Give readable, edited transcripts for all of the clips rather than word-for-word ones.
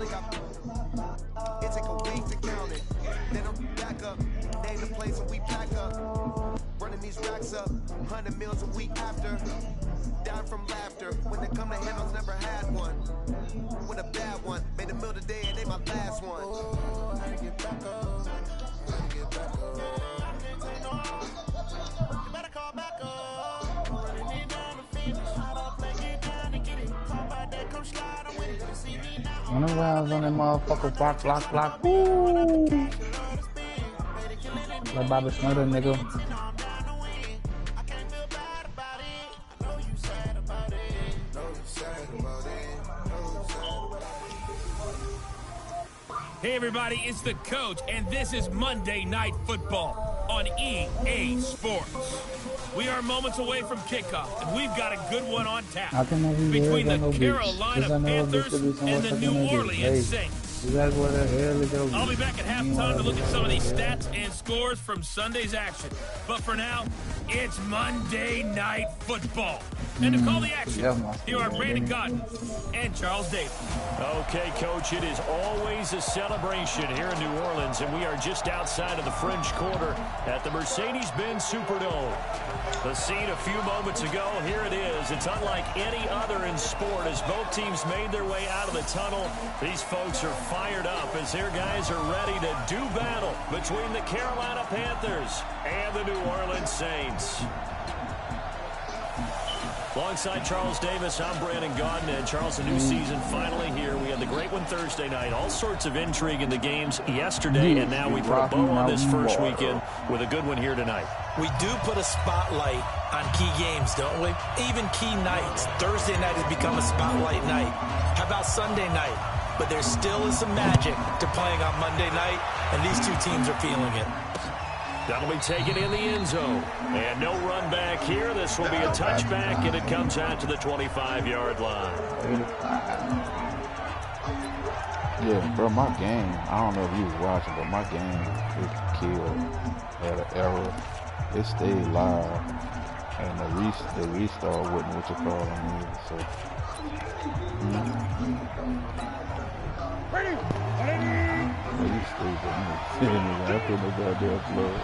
It take a week to count it. Then I'm back up. Name the place and we pack up. Running these racks up. 100 meals a week after. Down from laughter. When they come to handles, never had one. With a bad one. Made a meal today and they my last one. Oh, I get back up. I get back up. You better call back up. Running it down the field. Shot up, leg it down and get it. Call by that, come slide on with it. You see me now. Running around on that motherfucker, block. Woo! Like Bobby Smurder, nigga. Hey everybody, it's the coach, and this is Monday Night Football on EA Sports. We are moments away from kickoff, and we've got a good one on tap between the Carolina Panthers and the New Orleans Saints. I'll be back at halftime to look at some of these stats and scores from Sunday's action. But for now, it's Monday Night Football. And to call the action, here are Brandon Gaudin and Charles Davis. Okay, Coach, it is always a celebration here in New Orleans, and we are just outside of the French Quarter at the Mercedes-Benz Superdome. The scene a few moments ago, here it is. It's unlike any other in sport as both teams made their way out of the tunnel. These folks are fired up as their guys are ready to do battle between the Carolina Panthers and the New Orleans Saints. Alongside Charles Davis, I'm Brandon Gaudin, and Charles, a new season finally here. We had the great one Thursday night, all sorts of intrigue in the games yesterday, and now we put a bow on this first weekend with a good one here tonight. We do put a spotlight on key games, don't we? Even key nights. Thursday night has become a spotlight night. How about Sunday night? But there still is some magic to playing on Monday night, and these two teams are feeling it. That'll be taken in the end zone. And no run back here. This will be a touchback, and it comes out to the 25-yard line. Yeah, bro, my game, I don't know if you was watching, but my game was killed. Had an error. It stayed live. And the restart wasn't what you call on me. So, you stupid. I put no goddamn blood.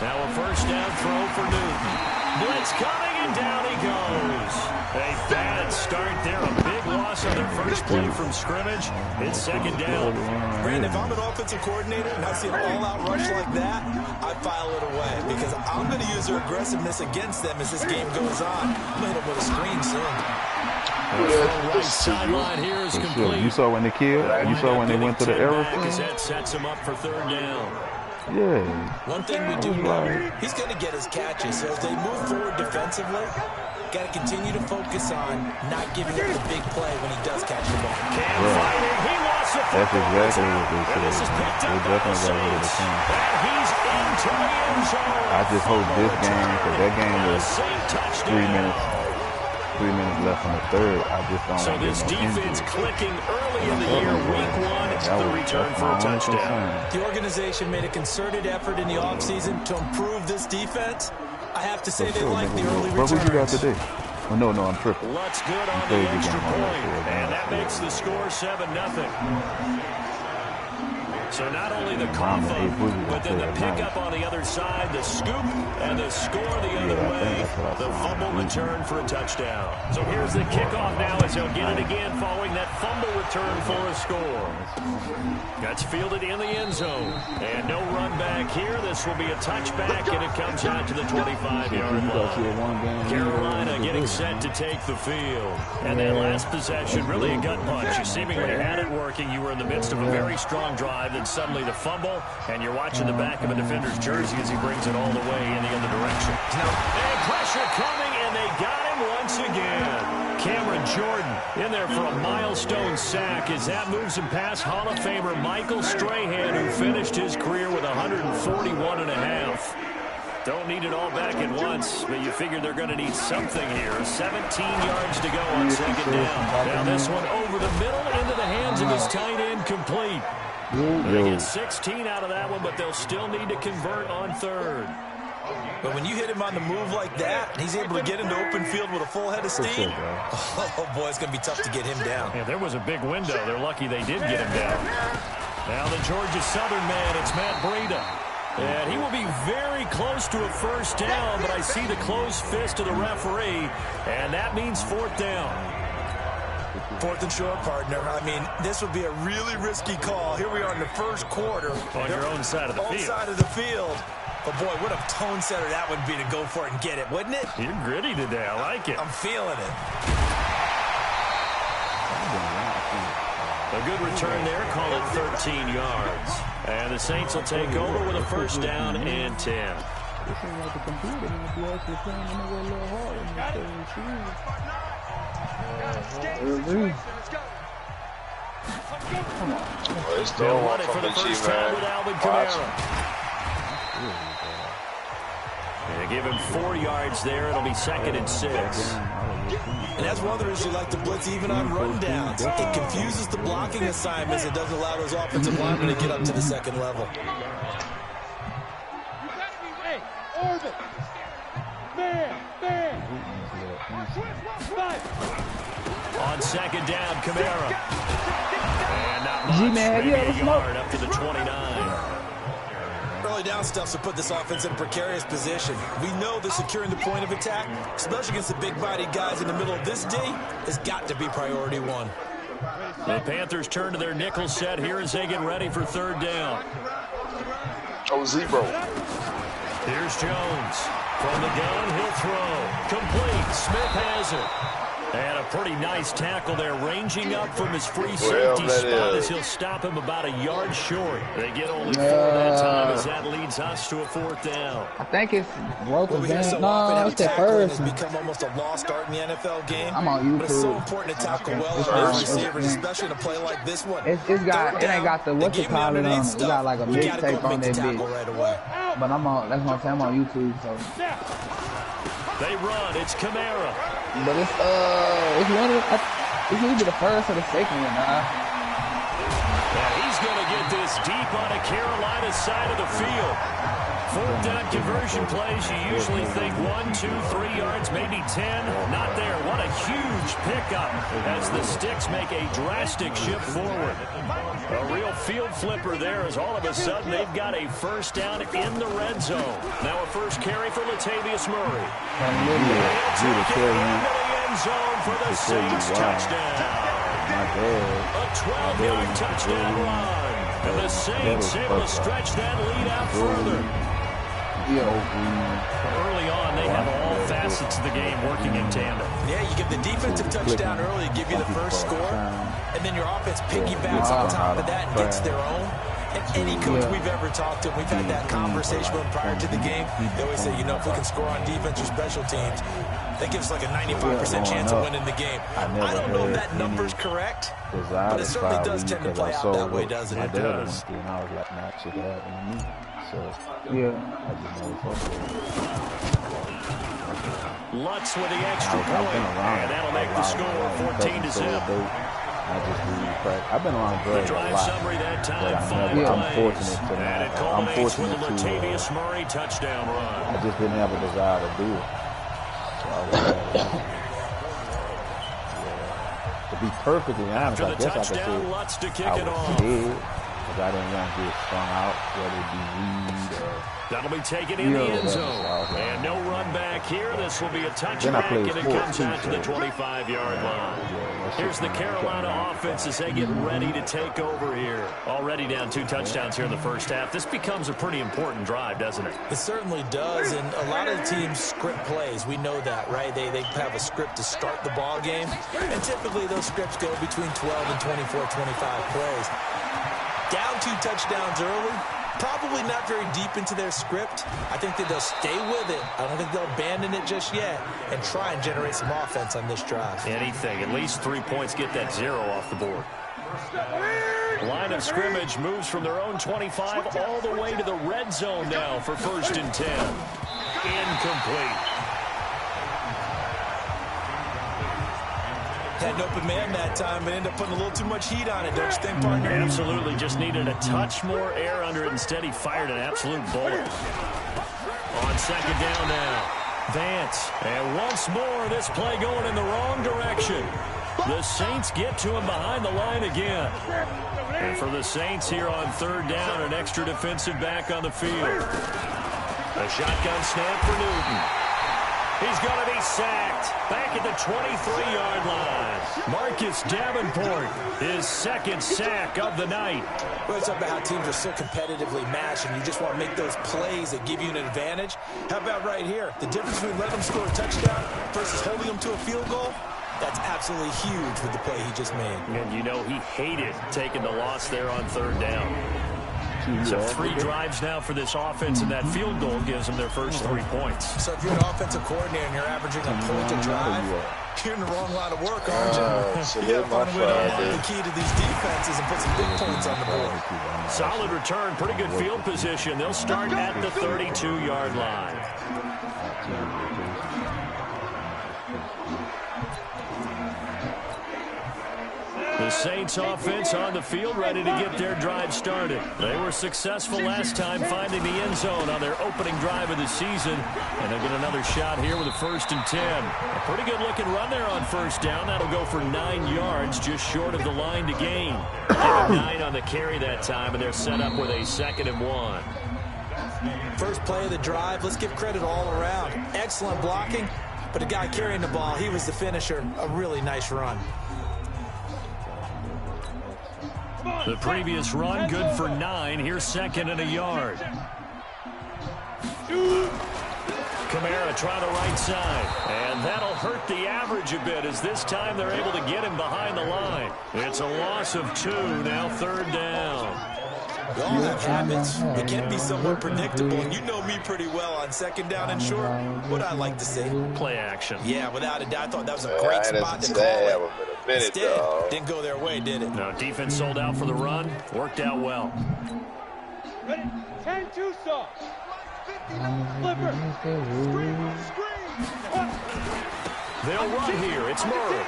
Now a first down throw for Newton. Blitz coming, and down he goes. A bad start there. A big loss on their first play from scrimmage. It's second down. Brandon, if I'm an offensive coordinator and I see an all-out rush like that, I file it away because I'm going to use their aggressiveness against them as this game goes on. I'm going to hit them with a screen soon. Right sideline here is complete. You saw when they killed? You saw when they went to the error thing? That sets him up for third down. Yeah. One thing we do know, he's going to get his catches. So as they move forward defensively, got to continue to focus on not giving up the big play when he does catch the ball. He lost the That's exactly what they said. They definitely got rid of the team. He's into the end zone. I just hope this game, because that game was 3 minutes. 3 minutes left in the third. I just don't so want to this get no defense injury. clicking early in the year, week one, the return for a touchdown. The organization made a concerted effort in the offseason to improve this defense. I have to say they like the early returns. What would you got today? Oh, no, I'm tripping. Looks good on the extra point, and that makes the score 7-0. So not only the cough up, but then the pickup on the other side, the scoop, and the score the other way. The fumble return for a touchdown. So here's the kickoff now as he'll get it again following that fumble return for a score. That's fielded in the end zone. And no run back here. This will be a touchback, and it comes out to the 25-yard line. Carolina getting set to take the field. And that last possession, really a gut punch. You seemingly had it working. You were in the midst of a very strong drive. Then suddenly the fumble, and you're watching the back of a defender's jersey as he brings it all the way in the other direction. And pressure coming, and they got him once again. Cameron Jordan in there for a milestone sack as that moves him past Hall of Famer Michael Strahan, who finished his career with 141.5. Don't need it all back at once, but you figure they're going to need something here. 17 yards to go on second down. Now this one over the middle into the hands of his tight end, complete. They get 16 out of that one, but they'll still need to convert on third. But when you hit him on the move like that, he's able to get into open field with a full head of steam. Oh, boy, it's going to be tough to get him down. Yeah, there was a big window. They're lucky they did get him down. Now the Georgia Southern man, it's Matt Breida. And he will be very close to a first down, but I see the closed fist of the referee, and that means 4th down. 4th and short, partner. I mean, this would be a really risky call. Here we are in the first quarter. On your own side of the field. Own side of the field. But, boy, what a tone setter that would be to go for it and get it, wouldn't it? You're gritty today. I like it. I'm feeling it. A good return there. Call it 13 yards. And the Saints will take over with a first down and 10. It seems like a computer when you actually playing a little hard in the Come on. They'll run it for the first time with Alvin Kamara. They give him 4 yards there. It'll be 2nd and 6. And that's one of the reasons you like to blitz even on rundowns. It confuses the blocking assignments. It doesn't allow those offensive linemen to get up to the second level. On 2nd down, Kamara. And not much. Maybe a yard up to the 29. Early down stuff to put this offense in a precarious position. We know that securing the point of attack, especially against the big-bodied guys in the middle of this day, has got to be priority 1. The Panthers turn to their nickel set here as they get ready for 3rd down. Oh, Zebro. Here's Jones. From the gun, he'll throw. Complete. Smith has it. And a pretty nice tackle there, ranging up from his free safety spot as he'll stop him about a yard short. They get only 4 that time as that leads us to a 4th down. I think it's broken down. So no, it's the first. It's become almost a lost art in the NFL game. I'm on YouTube. But it's so important to tackle well on those receivers, especially in a play like this one. It ain't got the what you call it on. It got like a mixtape on that bitch. Right away. But I'm on. That's what I'm saying. I'm on YouTube. So. They run. It's Kamara. But it's either the first or the second one. And he's going to get this deep on a Carolina side of the field. 4th down conversion plays, you usually think 1, 2, 3 yards, maybe 10. Not there. What a huge pickup as the Sticks make a drastic shift forward. A real field flipper there as all of a sudden they've got a first down in the red zone. Now a first carry for Latavius Murray. He'll take it into the end zone for the Saints touchdown. A 12-yard touchdown run. And the Saints able to stretch that lead out further. Early on, they have all facets of the game working in tandem. Yeah, you give the defensive touchdown early, give you the first score, and then your offense piggybacks on top of that and gets their own. And any coach we've ever talked to, we've had that conversation with them prior to the game. They always say, if we can score on defense or special teams, that gives us like a 95% chance of winning the game. I don't know if that number's correct, but it certainly does tend to play out that way, doesn't it? It does. And I was like, nah, shit happened to me. So, yeah. I just know it's Lutz with the extra point, and that'll make the score 14-7. I just really practice. I've been around drugs a lot, summary that time, I'm fortunate to and it culminates with a Latavius Murray touchdown run. I just didn't have a desire to do it. So I was to be perfectly honest, I guess I could say Lutz to kick I it was off. scared because I didn't want to get strung out, whether it be weed or... That'll be taken in the end zone. And no run back here. This will be a touchback, and it comes out to the 25-yard line. Here's the Carolina offense as they get ready to take over here. Already down 2 touchdowns here in the first half. This becomes a pretty important drive, doesn't it? It certainly does, and a lot of teams script plays. We know that, right? They have a script to start the ball game, and typically those scripts go between 12 and 24, 25 plays. Down 2 touchdowns early. Probably not very deep into their script. I think that they'll stay with it. I don't think they'll abandon it just yet and try and generate some offense on this drive. Anything. At least 3 points, get that 0 off the board. Line of scrimmage moves from their own 25 all the way to the red zone now for 1st and 10. Incomplete. Had an open man that time, but ended up putting a little too much heat on it, don't you think, partner? Absolutely. Just needed a touch more air under it. Instead, he fired an absolute bullet. On second down now. Vance. And once more, this play going in the wrong direction. The Saints get to him behind the line again. And for the Saints here on third down, an extra defensive back on the field. A shotgun snap for Newton. He's going to be sacked. Back at the 23-yard line. Marcus Davenport, his second sack of the night. Well, it's about how teams are so competitively matched, and you just want to make those plays that give you an advantage. How about right here? The difference between letting them score a touchdown versus holding them to a field goal, that's absolutely huge with the play he just made. And you know he hated taking the loss there on third down. So 3 drives now for this offense, and that field goal gives them their first 3 points. So if you're an offensive coordinator and you're averaging a point a drive, you're in the wrong line of work, aren't you? You have fun with the key to these defenses and put some big points on the board. Solid return, pretty good field position. They'll start at the 32-yard line. The Saints offense on the field, ready to get their drive started. They were successful last time finding the end zone on their opening drive of the season. And they'll get another shot here with a 1st and 10. A pretty good looking run there on first down. That'll go for 9 yards, just short of the line to gain. Give him 9 on the carry that time, and they're set up with a 2nd and 1. First play of the drive, let's give credit all around. Excellent blocking, but the guy carrying the ball, he was the finisher. A really nice run. The previous run, good for 9. Here's 2nd and a yard. Kamara trying the right side. And that'll hurt the average a bit as this time they're able to get him behind the line. It's a loss of 2, now 3rd down. We all have habits. They can be somewhat predictable, and you know me pretty well on 2nd down and short. What I like to see. Play action. Yeah, without a doubt. I thought that was a great spot to call it. Instead, didn't go their way, did it? No, defense sold out for the run. Worked out well. Ready? 10-2 saw. 50 flipper. Screen. They'll run here. It's Murray.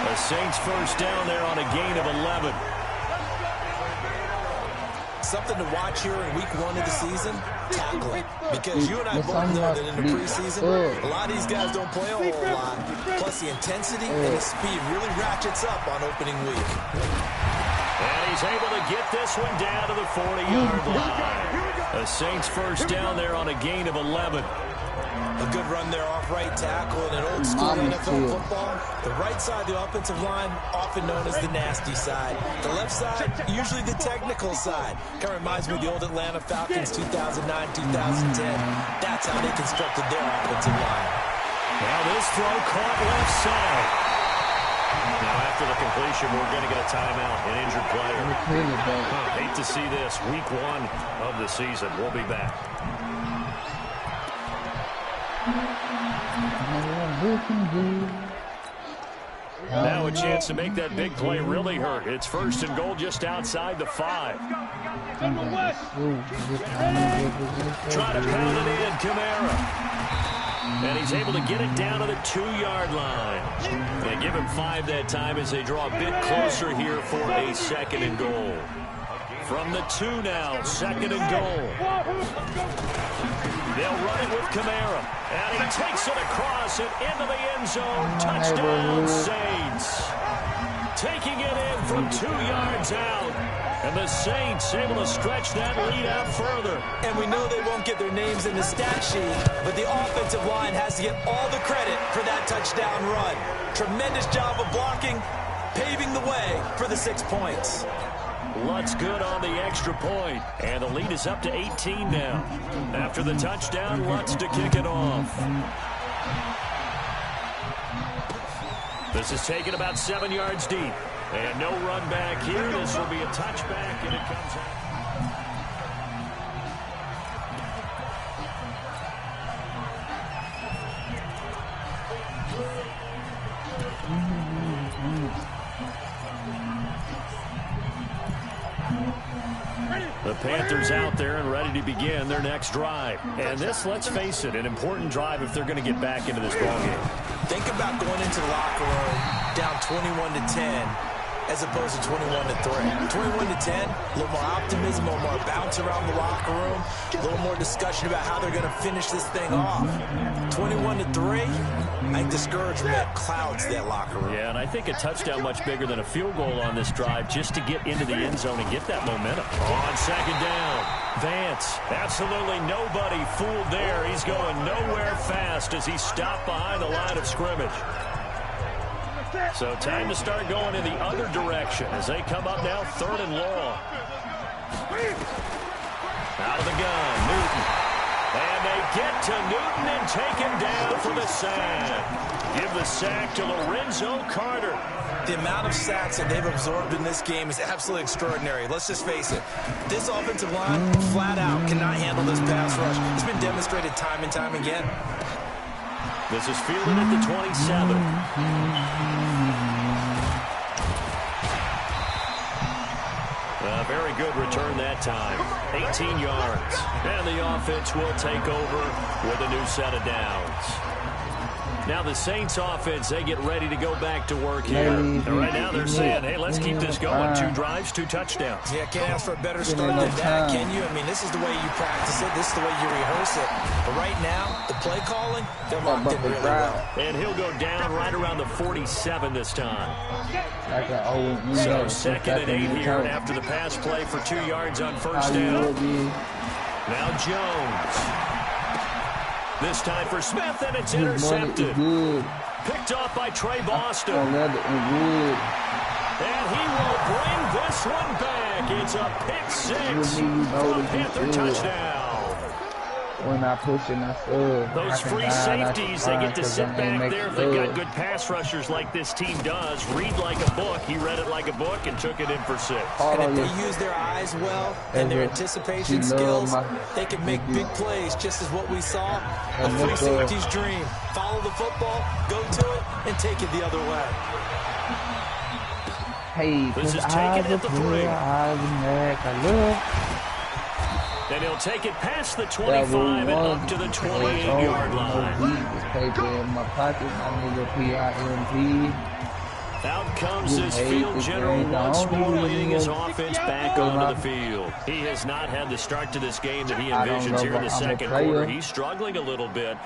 The Saints first down there on a gain of 11. Something to watch here in week 1 of the season, tackling. Because you and I both know that in the preseason, a lot of these guys don't play a whole lot. Plus the intensity and the speed really ratchets up on opening week. And he's able to get this one down to the 40-yard line. The Saints first down there on a gain of 11. A good run there off right tackle in an old school NFL football. The right side of the offensive line, often known as the nasty side. The left side, usually the technical side. Kind of reminds me of the old Atlanta Falcons 2009-2010. That's how they constructed their offensive line. Now this throw caught left side. Now after the completion, we're going to get a timeout, an injured player. Hate to see this, week 1 of the season. We'll be back. Now a chance to make that big play really hurt. It's 1st and goal just outside the 5. Trying to pound it in, Kamara. And he's able to get it down to the 2-yard line. They give him 5 that time as they draw a bit closer here for a 2nd and goal. From the 2 now, 2nd and goal. They'll run it with Kamara. And he takes it across and into the end zone. Touchdown, Saints. Taking it in from 2 yards out. And the Saints able to stretch that lead out further. And we know they won't get their names in the stat sheet, but the offensive line has to get all the credit for that touchdown run. Tremendous job of blocking, paving the way for the 6 points. Lutz good on the extra point, and the lead is up to 18 now. After the touchdown, Lutz to kick it off. This is taken about 7 yards deep. And no run back here. This will be a touchback, and it comes out. The Panthers out there and ready to begin their next drive. And this, let's face it, an important drive if they're going to get back into this ballgame. Think about going into the locker room down 21-10. as opposed to 21-3. 21-10, a little more optimism, a little more bounce around the locker room, a little more discussion about how they're going to finish this thing off. 21-3, I think discouragement clouds that locker room. Yeah, and I think a touchdown much bigger than a field goal on this drive just to get into the end zone and get that momentum. On second down, Vance, absolutely nobody fooled there. He's going nowhere fast as he stopped behind the line of scrimmage. So time to start going in the other direction as they come up now 3rd and long. Out of the gun, Newton. And they get to Newton and take him down for the sack. Give the sack to Lorenzo Carter. The amount of sacks that they've absorbed in this game is absolutely extraordinary. Let's just face it. This offensive line, flat out, cannot handle this pass rush. It's been demonstrated time and time again. This is fielded at the 27. A very good return that time. 18 yards. And the offense will take over with a new set of downs. Now the Saints offense, they get ready to go back to work here. And right now they're saying, hey, let's keep this going. 2 drives, 2 touchdowns. Yeah, can't ask for a better start than that, can you? I mean, this is the way you practice it. This is the way you rehearse it. But right now, the play calling, they're locked in really well. And he'll go down right around the 47 this time. So 2nd and 8 here after the pass play for 2 yards on first down. Now Jones. This time for Smith, and it's intercepted. Picked off by Trey Boston. And he will bring this one back. It's a pick 6 for a Panther touchdown. When I push and I those free safeties, they get to sit back there. If they've got good pass rushers like this team does, read like a book. He read it like a book and took it in for 6. And if they use their eyes well and their anticipation skills, they can make big plays, just as what we saw. A free safety's dream. Follow the football, go to it, and take it the other way. Hey, this is taken at the 3. And he'll take it past the 25 and up to the 28-yard line. Out comes his field general once more, leading his offense back onto the field. He has not had the start to this game that he envisions here in the second quarter. He's struggling a little bit.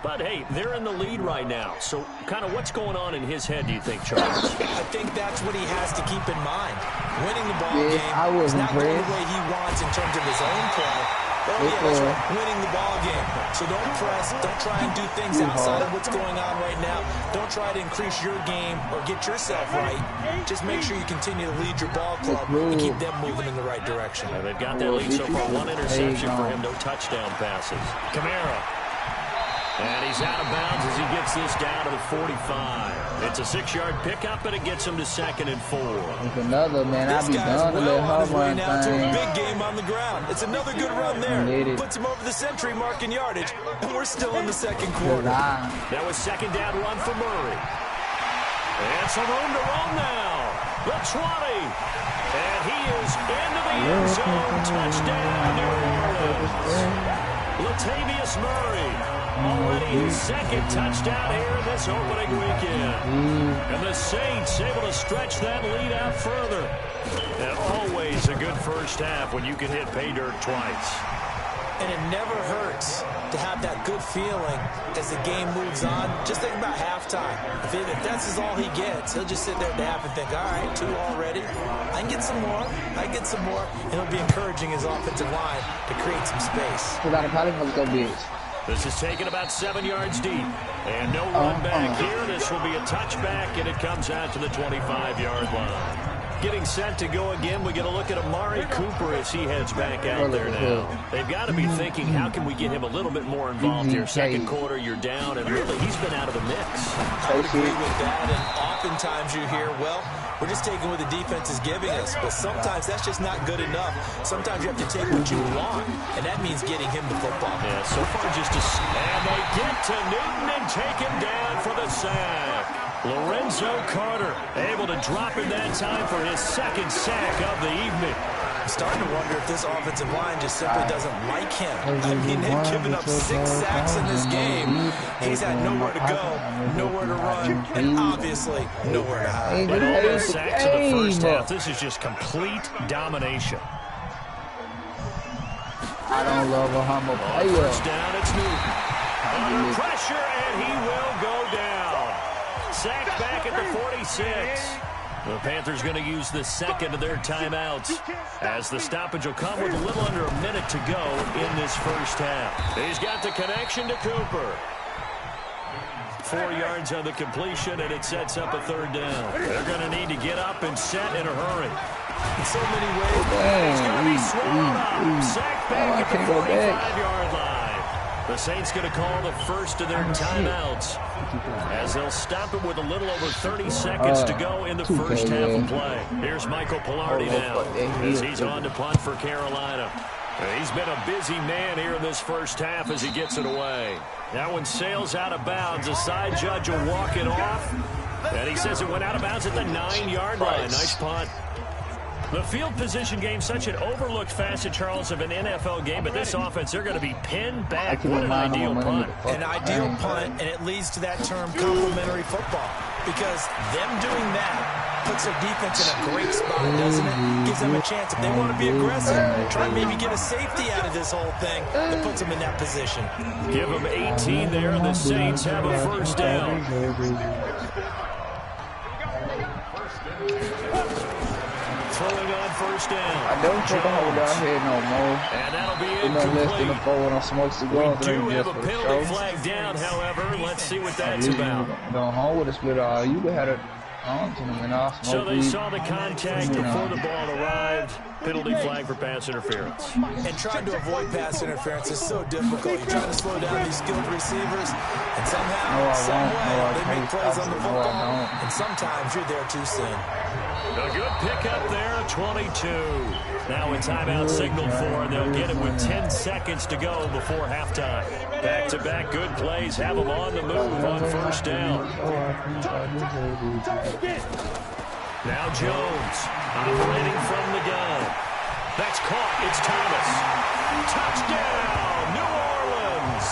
But, hey, they're in the lead right now. So, kind of what's going on in his head, do you think, Charles? I think that's what he has to keep in mind. Winning the ball game is not going the way he wants in terms of his own play. Oh, yeah, that's right. Winning the ball game. So don't press. Don't try and do things outside of what's going on right now. Don't try to increase your game or get yourself right. Just make sure you continue to lead your ball club and keep them moving in the right direction. And they've got that lead so far. 1 interception for him, no touchdown passes. Kamara. And he's out of bounds as he gets this down to the 45. It's a 6-yard pickup, and it gets him to 2nd and 4. It's another, man. I'll be done to let her run now to a big game on the ground. It's another good run there. Puts him over the century mark in yardage, and we're still in the second quarter. That was 2nd down run for Murray. And some room to run now. The 20. And he is into the end zone. Touchdown, New Orleans. Latavius Murray. Already his 2nd touchdown here in this opening weekend. And the Saints able to stretch that lead out further. And always a good first half when you can hit pay dirt twice. And it never hurts to have that good feeling as the game moves on. Just think about halftime. If that's all he gets, he'll just sit there at the half and think, all right, 2 already. I can get some more. I can get some more. And he'll be encouraging his offensive line to create some space. This is taken about 7 yards deep. And no run back here. This will be a touchback, and it comes out to the 25-yard line. Getting set to go again, we get a look at Amari Cooper as he heads back out there now. They've got to be thinking, how can we get him a little bit more involved here? Second quarter, you're down, and really, he's been out of the mix. I would agree with that, and oftentimes you hear, well, we're just taking what the defense is giving us, but sometimes that's just not good enough. Sometimes you have to take what you want, and that means getting him the football. Yeah, so far just a... And they get to Newton and take him down for the sack. Lorenzo Carter able to drop in that time for his 2nd sack of the evening. I'm starting to wonder if this offensive line just simply doesn't like him. I mean, they've given up 6 sacks in this game. He's had nowhere to go, nowhere to run, and obviously nowhere to hide. With all those sacks in the first half, this is just complete domination. I don't love a humble player. First down, it's Newton. Under pressure, and he will go down. Sacked back at the 46. The Panthers going to use the second of their timeouts, as the stoppage will come with a little under a minute to go in this first half. He's got the connection to Cooper. 4 yards on the completion, and it sets up a third down. They're going to need to get up and set in a hurry. In so many ways, he's going to be swallowed up. Sacked back at the 45-yard line. The Saints going to call the first of their timeouts, as they'll stop it with a little over 30 seconds to go in the first half of play. Here's Michael Pilardi now, as he's on to punt for Carolina. He's been a busy man here in this first half as he gets it away. That one sails out of bounds. The side judge will walk it off, and he says it went out of bounds at the 9-yard line. Nice punt. The field position game, such an overlooked facet, Charles, of an NFL game, but this offense, they're going to be pinned back. What an ideal punt. An ideal punt, and it leads to that term complementary football, because them doing that puts their defense in a great spot, doesn't it? Gives them a chance, if they want to be aggressive, try and maybe get a safety out of this whole thing, that puts them in that position. Give them 18 there, and the Saints have a first down. Throwing on first down. I don't take a hold down here no more. And that'll be incomplete. We do have a penalty flag down, however. Let's see what that's about. Don't hold with us, but you could have it on to them and all. So they saw the contact before the ball arrived. Penalty flag for pass interference. And trying to avoid pass interference is so difficult. You're trying to slow down these skilled receivers, and somehow, some way, they make plays on the football, and sometimes you're there too soon. A good pickup there, 22. Now a timeout signaled for, and they'll get it with 10 seconds to go before halftime. Back-to-back good plays have them on the move on first down. Now Jones operating from the gun. That's caught. It's Thomas. Touchdown, New Orleans.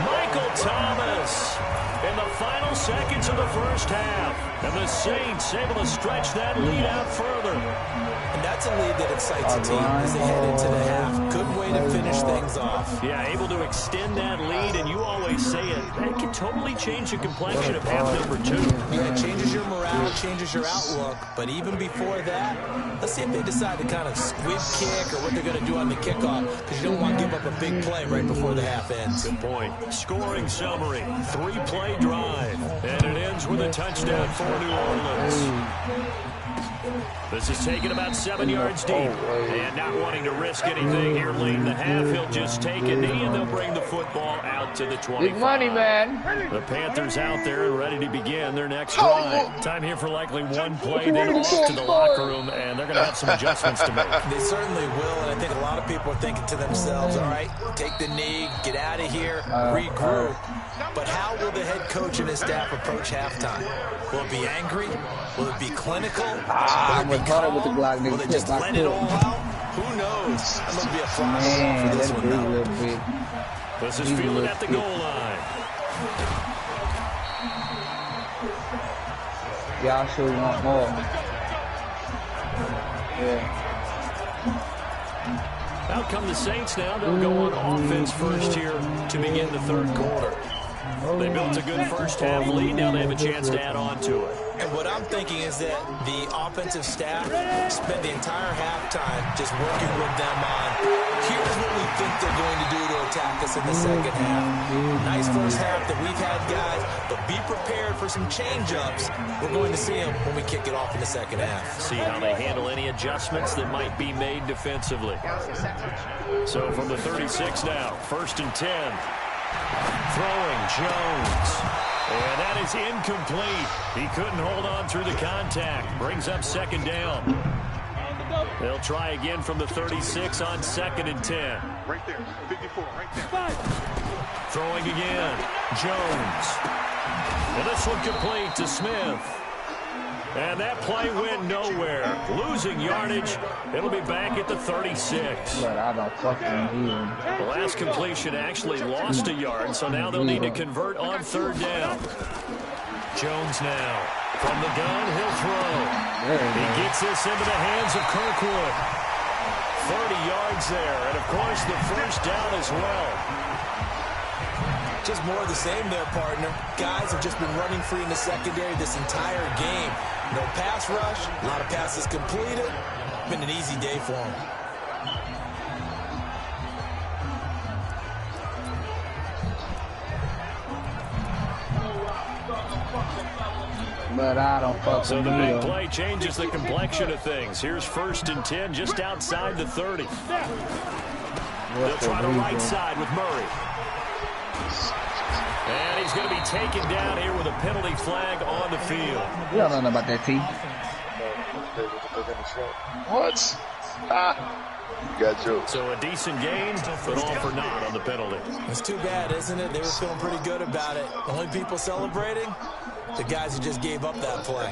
Michael Thomas in the final seconds of the first half. And the Saints able to stretch that lead out further. And that's a lead that excites a team as they head into the half. Good way to finish things off. Yeah, able to extend that lead, and you always say it. That can totally change the complexion of half number 2. Yeah, it changes your morale, changes your outlook. But even before that, let's see if they decide to kind of squib kick or what they're going to do on the kickoff, because you don't want to give up a big play right before the half ends. Good point. Scoring summary, 3-play drive, and it ends with a touchdown for New Orleans. This is taken about 7 yards deep, and not wanting to risk anything here late in the half, he'll just take a knee, and they'll bring the football out to the 25. Big money, man. The Panthers out there and ready to begin their next drive. Time here for likely one play, then off to the locker room, and they're going to have some adjustments to make. They certainly will, and I think a lot of people are thinking to themselves, all right, take the knee, get out of here, regroup. But how will the head coach and his staff approach halftime? Will it be angry? Will it be clinical? Will it be calm? Will they just let it all out? Who knows? I'm going to be a fly for this one now. This is fielded at the goal line. Y'all sure want more. Yeah. Out come the Saints now. They'll go on offense first here to begin the third quarter. They built a good first half lead. Now they have a chance to add on to it. And what I'm thinking is that the offensive staff spent the entire halftime just working with them on, here's what we think they're going to do to attack us in the second half. Nice first half that we've had, guys, but be prepared for some change-ups. We're going to see them when we kick it off in the second half. See how they handle any adjustments that might be made defensively. So from the 36 now, 1st and 10. Throwing Jones. And that is incomplete. He couldn't hold on through the contact. Brings up second down. They'll try again from the 36 on 2nd and 10. Right there, 54, right there. Throwing again. Jones. And this one complete to Smith. And that play went nowhere. Losing yardage. It'll be back at the 36. But I don't fucking hear. The last completion actually lost a yard, so now they'll need to convert on third down. Jones now. From the gun, he'll throw. He gets this into the hands of Kirkwood. 30 yards there, and of course the first down as well. Just more of the same there, partner. Guys have just been running free in the secondary this entire game. No pass rush, a lot of passes completed. Been an easy day for them. But I don't fucking So the big play changes the complexion of things. Here's 1st and 10 just outside the 30. They'll try the right side with Murray. And he's going to be taken down here with a penalty flag on the field. You don't know about that, T. What? Got you. So a decent gain, but all for naught on the penalty. It's too bad, isn't it? They were feeling pretty good about it. The only people celebrating, the guys who just gave up that play.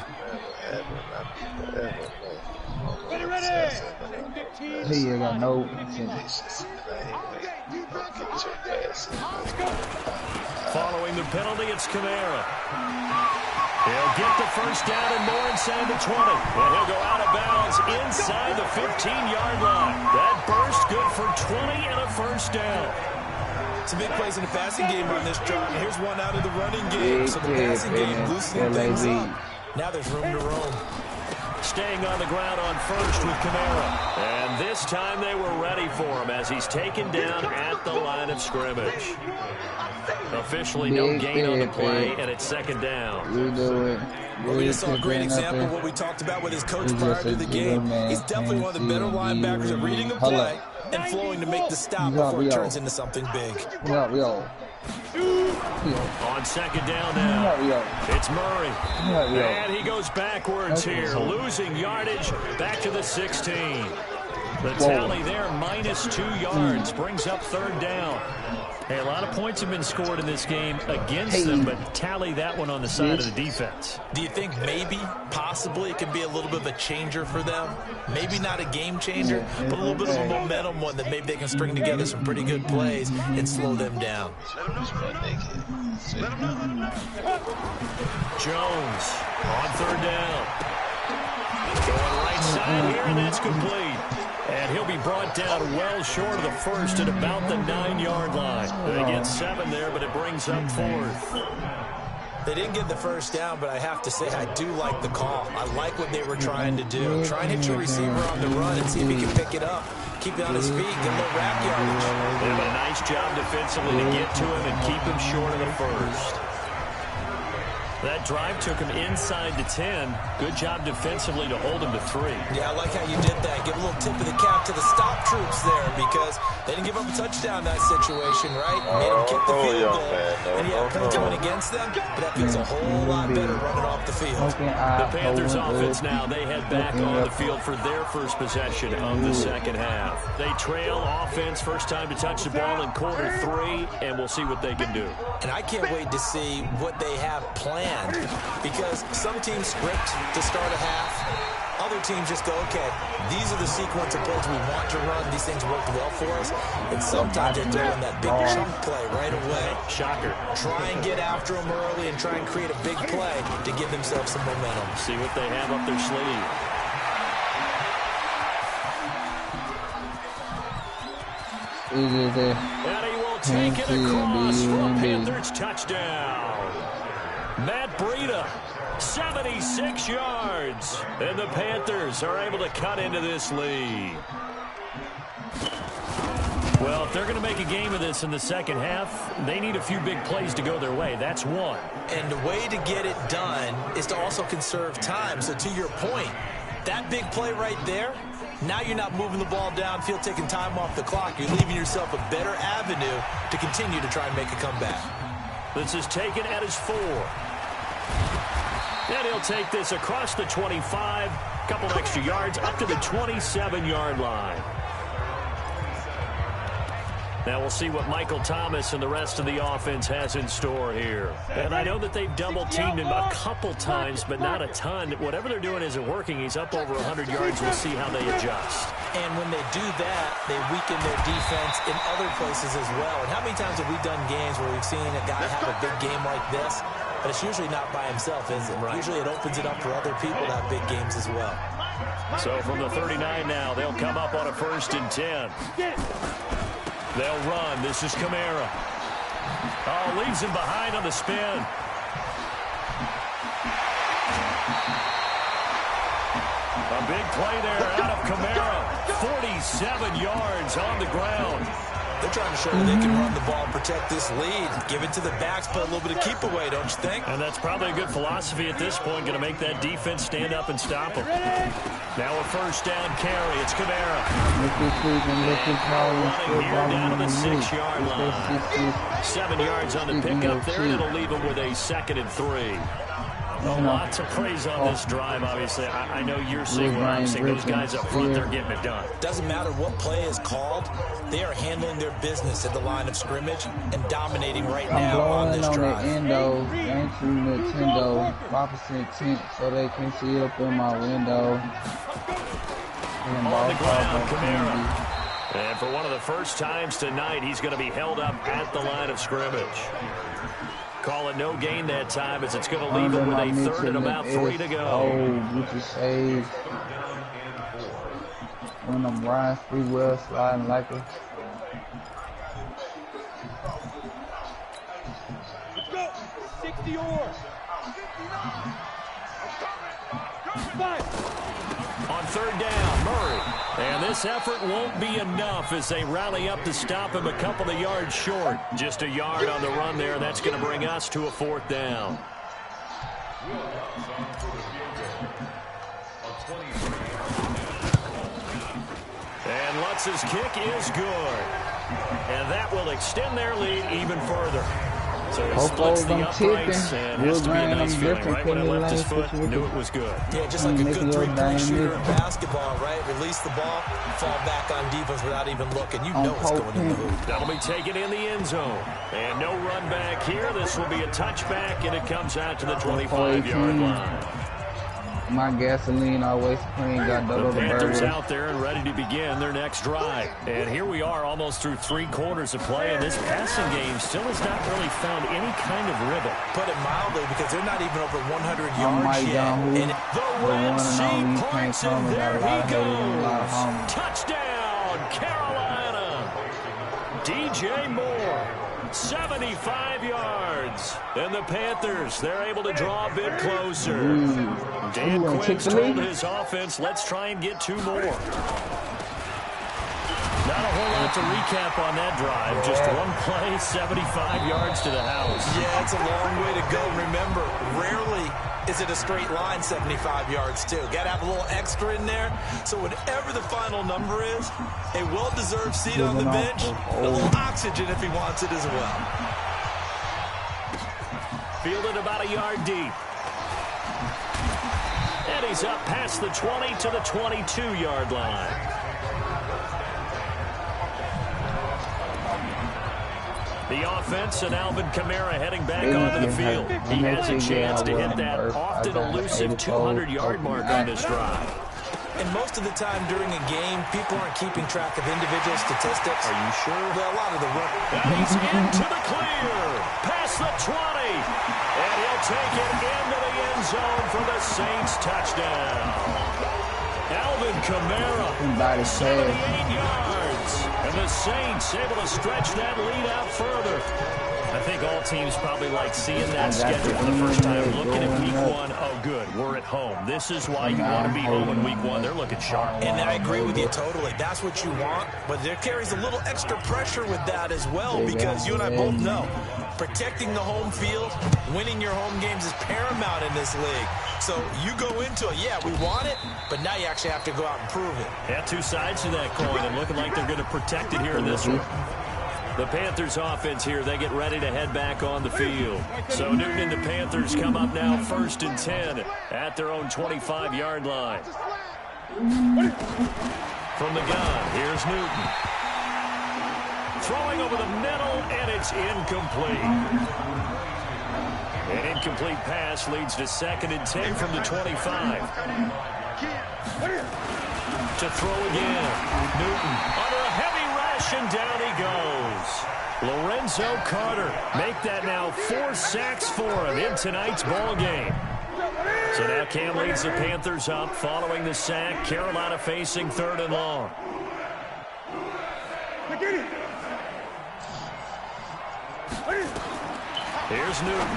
Ready. He ain't got no. Following the penalty, it's Kamara. He'll get the first down and more inside the 20. And he'll go out of bounds inside the 15-yard line. That burst good for 20 and a first down. Some big plays in the passing game on this drive. Here's one out of the running game. So the passing game loosening things up. Now there's room to roam. Staying on the ground on first with Kamara. And this time they were ready for him as he's taken down at the line of scrimmage. Officially no gain on the play, and it's second down. You do it. Well, we just saw a great example of what we talked about with his coach prior to the game. He's definitely one of the better linebackers at reading the play and flowing to make the stop before it turns into something big. On second down now, it's Murray. And he goes backwards here, losing yardage back to the 16. The tally there, -2 yards, brings up third down. Hey, a lot of points have been scored in this game against them, but tally that one on the side of the defense. Do you think maybe, possibly, it could be a little bit of a changer for them? Maybe not a game changer, but a little bit of a momentum one that maybe they can string together some pretty good plays and slow them down. Jones on third down. Going right side here, and that's complete. And he'll be brought down well short of the first at about the 9-yard line. They get 7 there, but it brings up 4th. They didn't get the first down, but I have to say I do like the call. I like what they were trying to do. Try and hit your receiver on the run and see if he can pick it up. Keep it on his feet, get a little rack yardage. They have a nice job defensively to get to him and keep him short of the first. That drive took him inside the 10. Good job defensively to hold him to 3. Yeah, I like how you did that. Give a little tip of the cap to the stop troops there because they didn't give up a touchdown in that situation, right? Made them kick the field goal. And yeah, points went against them, but that feels a whole lot better running off the field. The Panthers offense now, they head back on the field for their first possession of the second half. They trail offense, first time to touch the ball in quarter 3, and we'll see what they can do. And I can't wait to see what they have planned. Because some teams script to start a half. Other teams just go, okay, these are the sequence of plays we want to run. These things worked well for us. And sometimes they're doing that big chunk play right away. Shocker. Try and get after them early and try and create a big play to give themselves some momentum. See what they have up their sleeve. And he will take it across for a Panthers touchdown. Matt Breida, 76 yards. And the Panthers are able to cut into this lead. Well, if they're going to make a game of this in the second half, they need a few big plays to go their way. That's one. And the way to get it done is to also conserve time. So to your point, that big play right there, now you're not moving the ball downfield, taking time off the clock. You're leaving yourself a better avenue to continue to try and make a comeback. This is taken at his 4. And he'll take this across the 25, couple extra yards, up to the 27-yard line. Now we'll see what Michael Thomas and the rest of the offense has in store here. And I know that they've double-teamed him a couple times, but not a ton. Whatever they're doing isn't working. He's up over 100 yards. We'll see how they adjust. And when they do that, they weaken their defense in other places as well. And how many times have we done games where we've seen a guy have a big game like this? But it's usually not by himself, is it? Right. Usually it opens it up for other people to have big games as well. So from the 39 now, they'll come up on a 1st and 10. They'll run. This is Kamara. Oh, leaves him behind on the spin. A big play there out of Kamara. 47 yards on the ground. They're trying to show that they can run the ball, protect this lead, give it to the backs, put a little bit of keep away, don't you think? And that's probably a good philosophy at this point, going to make that defense stand up and stop them. Now a 1st down carry. It's Kamara. Running here down to the 6-yard line. 7 yards on the pickup there, and it'll leave them with a 2nd and 3. Lots of praise on this drive, obviously. I know you're seeing what I'm seeing. Those guys up front, they're getting it done. Doesn't matter what play is called. They are handling their business at the line of scrimmage and dominating right now on this drive. I'm blowing on the endo, entering Nintendo, 5% tint so they can see up in my window. On the ground, Kamara. And for one of the first times tonight, he's going to be held up at the line of scrimmage. Call it no gain that time as it's going to leave him with a 3rd and about 3 to go. Oh, you can save. When I'm riding free well, sliding like a... Let's go. 60 yours. On 3rd down, Murray. And this effort won't be enough as they rally up to stop him a couple of yards short. Just a yard on the run there. That's going to bring us to a 4th down. And Lutz's kick is good. And that will extend their lead even further. So he splits the uprights, and has to be a nice feeling. Right when I left his foot, knew it was good. Yeah, just like a good three-point shooter in basketball, right? Release the ball, fall back on defense without even looking. You know it's going in the hoop. That'll be taken in the end zone. And no run back here. This will be a touchback, and it comes out to the 25-yard line. My gasoline always clean. Got the Panthers out there and ready to begin their next drive. And here we are almost through 3 quarters of play, and this passing game still has not really found any kind of rhythm. Put it mildly, because they're not even over 100 yards yet. And the Red Sea parts, and there he goes. Touchdown, Carolina. DJ Moore. 75 yards. And the Panthers, they're able to draw a bit closer. Dan Quinn's told his offense, let's try and get 2 more. Not a whole lot to recap on that drive. Just one play, 75 yards to the house. Yeah, it's a long way to go. Remember, rarely is it a straight line 75 yards, too. Got to have a little extra in there. So whatever the final number is, a well-deserved seat on the bench, a little oxygen if he wants it as well. Fielded about a yard deep. And he's up past the 20 to the 22-yard line. The offense and Alvin Kamara heading back onto the field. He has a chance to hit that often elusive 200-yard mark on this drive. And most of the time during a game, people aren't keeping track of individual statistics. Are you sure? Well, a lot of the run. And he's into the clear. Past the 20. And he'll take it into the end zone for the Saints touchdown. Alvin Kamara, 78 yards. And the Saints able to stretch that lead out further. I think all teams probably like seeing that schedule for the first time, looking at week 1. Oh, good, we're at home. This is why you want to be home in week 1. They're looking sharp. And I agree with you totally. That's what you want, but there carries a little extra pressure with that as well, because you and I both know protecting the home field, winning your home games is paramount in this league. So you go into it, yeah, we want it, but now you actually have to go out and prove it. Yeah, 2 sides to that coin, and looking like they're going to protect it here in this one. The Panthers offense here, they get ready to head back on the field. So Newton and the Panthers come up now 1st and 10 at their own 25-yard line. From the gun, here's Newton. throwing over the middle, and it's incomplete. An incomplete pass leads to 2nd and 10 from the 25. To throw again. Newton under a heavy rush, and down he goes. Lorenzo Carter make that now 4 sacks for him in tonight's ball game. So now Cam leads the Panthers up following the sack. Carolina facing 3rd and long. Here's Newton.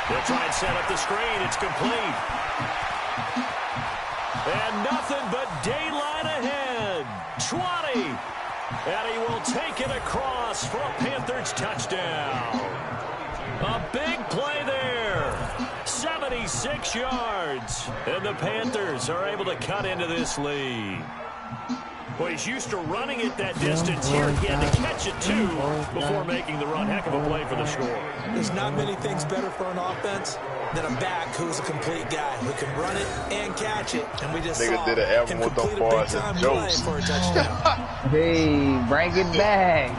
They'll try and set up the screen. It's complete. And nothing but daylight ahead. 20. And he will take it across for a Panthers touchdown. A big play there. 76 yards. And the Panthers are able to cut into this lead. Well, he's used to running it that distance. Here he had to catch it, too, before making the run. Heck of a play for the score. There's not many things better for an offense than a back who's a complete guy who can run it and catch it. And we just saw him complete a big-time play for a touchdown. Hey, bring it back.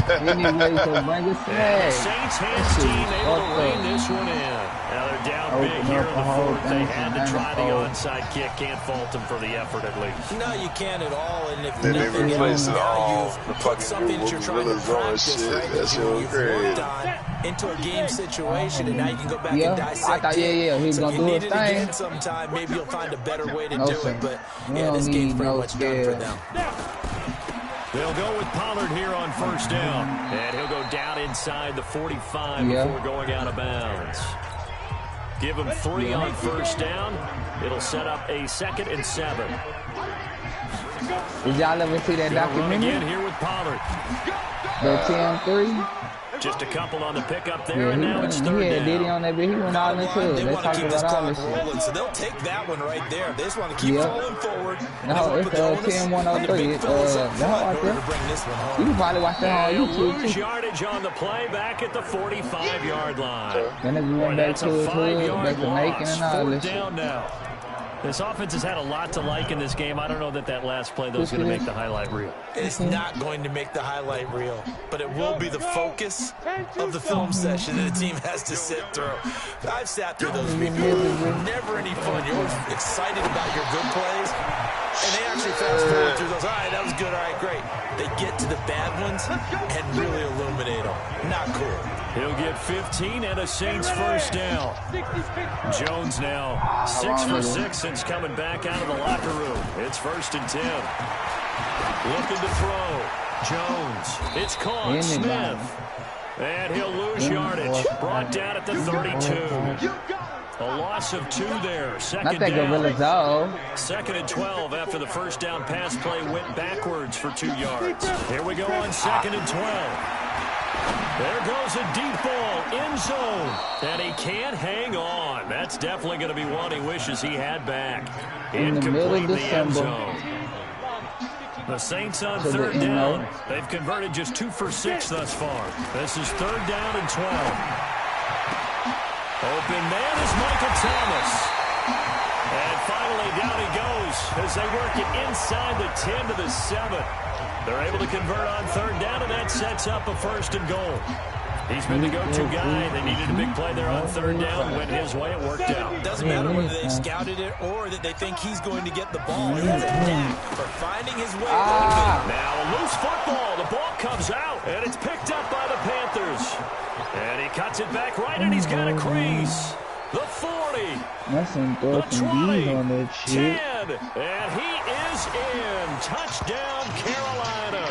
Anyway, so bring it back. The Saints hands team able to rein this one in. Now they're down big here in the 4th. They had to try the onside kick. Can't fault them for the effort at least. No, you can't at all. And if then nothing they replace else, it all. You've put something that you're trying to practice, right? That's You've worked on into a game situation, and now you can go back and dissect it. He's so gonna if you do need his it thing. again sometime, maybe you'll find a better way to do it. But yeah, this game's pretty much done for them. They'll go with Pollard here on 1st down. And he'll go down inside the 45 before going out of bounds. Give him 3 on 1st down. It'll set up a 2nd and 7. Did y'all ever see that documentary? Again here with Pollard. The 10-3? Just a couple on the pickup there, and now it's 3rd down. Diddy on that bit. He went all into it. They Let's want to talk keep this about all this clock rolling, shit. so they'll take that one right there. They just want to keep falling forward. No, it's 10-103. You can probably watch that on YouTube, lose too. yardage on the play back at the 45-yard line. Then if you went back to his hood, back to Macon and all this shit. 4th down now. This offense has had a lot to like in this game. I don't know that last play, though, is going to make the highlight reel. It's not going to make the highlight reel, but it will be the focus of the film session that the team has to sit through. I've sat through those before. Never any fun. You're excited about your good plays, and they actually fast forward through those. All right, that was good. All right, great. They get to the bad ones and really illuminate them. Not cool. He'll get 15 and a Saints 1st down. Jones now 6 for 6 since coming back out of the locker room. It's 1st and 10. Looking to throw. Jones. It's caught. Smith. And he'll lose yardage. Brought down at the 32. A loss of 2 there. 2nd down. 2nd and 12 after the 1st down pass play went backwards for 2 yards. Here we go on 2nd and 12. There goes a deep ball, end zone, and he can't hang on. That's definitely going to be one he wishes he had back. Incomplete in the end zone. The Saints on 3rd down. They've converted just 2 for 6 thus far. This is 3rd down and 12. Open man is Michael Thomas. And finally down he goes as they work it inside the 10 to the 7. They're able to convert on 3rd down, and that sets up a 1st and goal. He's been the go-to guy. They needed a big play there on 3rd down. Went his way. It worked out. Doesn't matter whether they scouted it or that they think he's going to get the ball. He has a knack for finding his way. Now a loose football. The ball comes out, and it's picked up by the Panthers. And he cuts it back right, and he's got a crease. The 40. That's some the 20. On that shit. 10. And he is in. Touchdown, Carolina.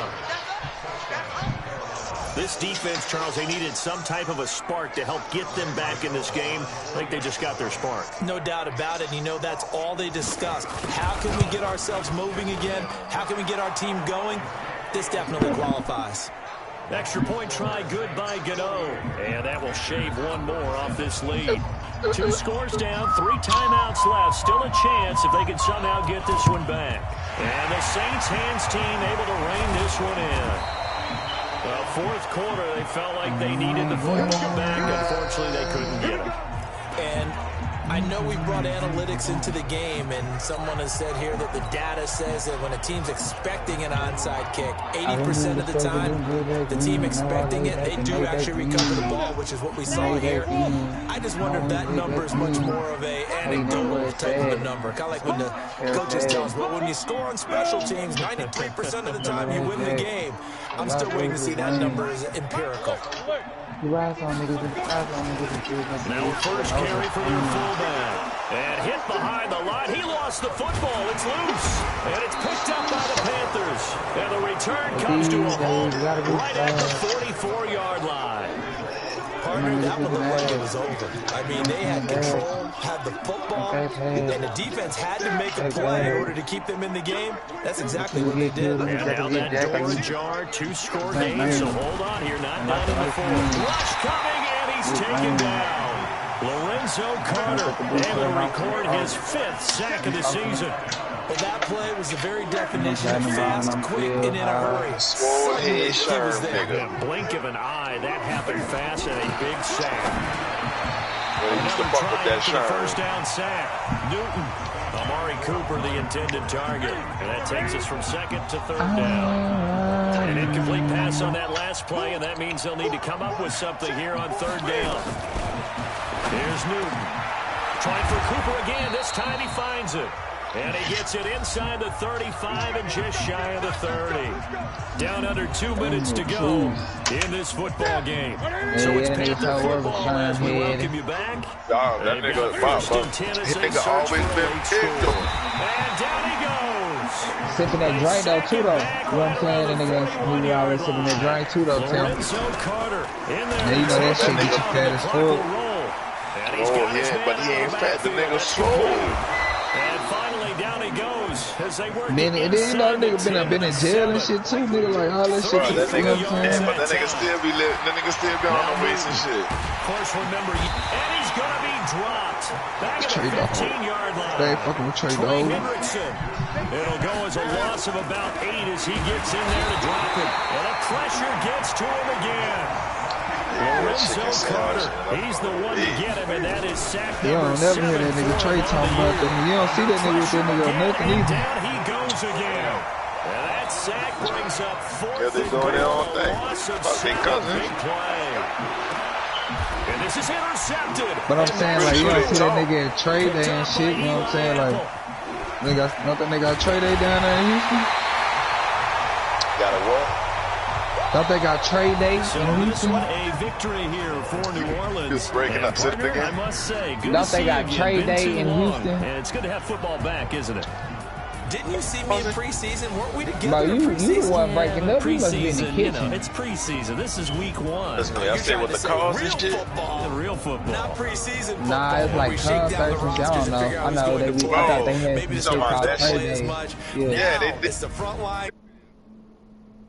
This defense, Charles, they needed some type of a spark to help get them back in this game. I think they just got their spark. No doubt about it. You know, that's all they discussed. How can we get ourselves moving again? How can we get our team going? This definitely qualifies. Extra point try, good by Gano. And that will shave one more off this lead. 2 scores down, 3 timeouts left. Still a chance if they can somehow get this one back. And the Saints hands team able to rein this one in. The 4th quarter, they felt like they needed the football back. Unfortunately, they couldn't get it. And I know we brought analytics into the game, and someone has said here that the data says that when a team's expecting an onside kick, 80% of the time, the team expecting it, they do actually recover the ball, which is what we saw here. I just wonder if that number is much more of a anecdotal type of a number. Kind of like when the coaches tell us, well, when you score on special teams, 93% of the time you win the game. I'm still waiting to see that number is empirical. Now first carry for their fullback. And hit behind the line. He lost the football. It's loose. And it's picked up by the Panthers. And the return comes to a halt right at the 44-yard line. Partner, that one looked like it was over. I mean, they had control, had the football, and the defense had to make a play in order to keep them in the game. That's exactly what they did. And now that door ajar, 2-score game, so hold on here, not down in the fourth. Rush coming, and he's taken down. Lorenzo Carter able to record his 5th sack of the season. Well, that play was the very definition of fast, quick, and in a hurry. Suddenly, he was there. In a blink of an eye, that happened fast and a big sack. Another try for the first down sack. Newton. Amari Cooper, the intended target. And that takes us from second to third down. An incomplete pass on that last play, and that means they'll need to come up with something here on third down. Here's Newton. Trying for Cooper again. This time he finds it. And he gets it inside the 35 and just shy of the 30. Down under 2 minutes to go in this football game. So it's Panther football as we welcome you back. Dog, that nigga, always been kicked. And down he goes. Sipping that drink though too though. You know what I'm saying? The nigga who always sipping that drink too though, Tim. Carter in there. Yeah, you know that shit get you fat as fuck. Oh yeah, but he ain't fat. The nigga slow. And finally, down he goes as they work. Man, and then you know that nigga been in jail and shit too, nigga. Like all that shit. That nigga, but that nigga still be living. That nigga still be on the waist and shit. Of course, remember, and he's gonna be dropped back at the 15-yard line. They fucking with Trey Dog. It'll go as a loss of about 8 as he gets in there to drop it, and the pressure gets to him again. Lorenzo Carter, he's the one to get him, and that is sack number 7. You don't never hear that nigga Trey talking about that. You don't see that nigga with that nigga or nothing either. Down he goes again. And that sack brings up 4th they're doing their own thing. Big play. And this is intercepted. But I'm saying, like, you don't see that nigga in trade day and shit, you know what I'm saying? Like, don't that nigga got trade day down there in Houston? Got a what? Don't they got trade days so in Houston? A victory here for New Orleans. Just breaking up partner, I must say, good don't they got trade day in Houston? And it's good to have football back, isn't it? Didn't you see me in preseason? Weren't we together? But you the one breaking up. You must be in the kitchen. You know, it's preseason. This is week 1. That's me. I say what the calls and shit. Real football. Not preseason football. Nah, it's like concerts and shit. I don't know. I know they. I thought they had some shit called trade days. Yeah, they. It's the front line.